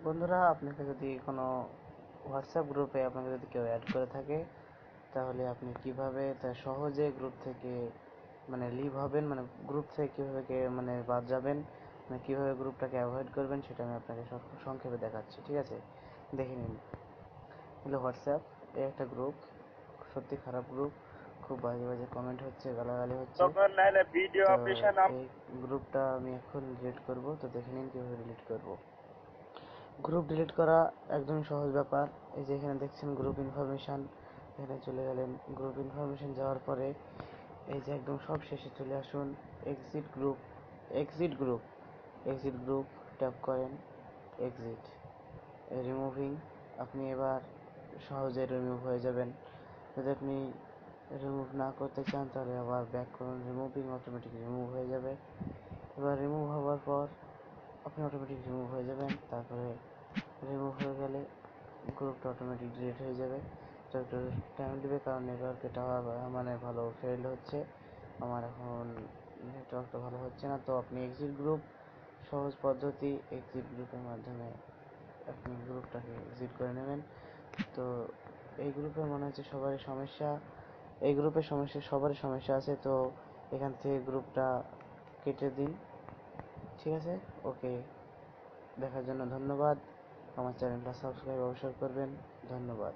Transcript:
বন্ধুরা, আপনাকে যদি কোনো হোয়াটসঅ্যাপ গ্রুপে আপনাকে যদি কেউ অ্যাড করে থাকে, তাহলে আপনি কিভাবে তা সহজে গ্রুপ থেকে লিভ হবেন, গ্রুপ থেকে কীভাবে বাদ যাবেন, কীভাবে গ্রুপটাকে অ্যাভয়েড করবেন, সেটা আমি আপনাকে সংক্ষেপে দেখাচ্ছি। ঠিক আছে, দেখে নিন। হলো হোয়াটসঅ্যাপ, এই একটা গ্রুপ, সত্যি খারাপ গ্রুপ, খুব বাজে বাজে কমেন্ট হচ্ছে, গালাগালি হচ্ছে। তো এই গ্রুপটা আমি এখন ডিলিট করব। তো দেখে নিন কীভাবে ডিলিট করব। গ্রুপ ডিলিট করা একদমই সহজ ব্যাপার। এই যে এখানে দেখছেন গ্রুপ ইনফরমেশান, এখানে চলে গেলেন। গ্রুপ ইনফরমেশান যাওয়ার পরে এই যে একদম সব শেষে চলে আসুন exit group. Exit group tap করেন, এক্সিট, রিমুভিং। আপনি এবার সহজে রিমুভ হয়ে যাবেন। যদি আপনি রিমুভ না করতে চান তাহলে আবার ব্যাক করুন, রিমুভিং, অটোমেটিক রিমুভ হয়ে যাবে। এবার রিমুভ হওয়ার পর আপনি অটোমেটিক রিমুভ হয়ে যাবেন। তারপরে রিমুভ হয়ে গেলে গ্রুপটা অটোমেটিক ডিলিট হয়ে যাবে। তো একটু টাইম দেবে, কারণ নেটওয়ার্কে টাওয়ার ভালো ফেল হচ্ছে। আমার এখন নেটওয়ার্কটা ভালো হচ্ছে না। তো আপনি এক্সিট গ্রুপ, সহজ পদ্ধতি, এক্সিট গ্রুপের মাধ্যমে আপনি গ্রুপটাকে এক্সিট করে নেবেন। তো এই গ্রুপে মনে হচ্ছে সবারই সমস্যা, এই গ্রুপের সমস্যা, সবারই সমস্যা আছে। তো এখান থেকে গ্রুপটা কেটে দিন। ঠিক আছে, ওকে। দেখার জন্য ধন্যবাদ। আমার চ্যানেলটা সাবস্ক্রাইব অবশ্যই করবেন। ধন্যবাদ।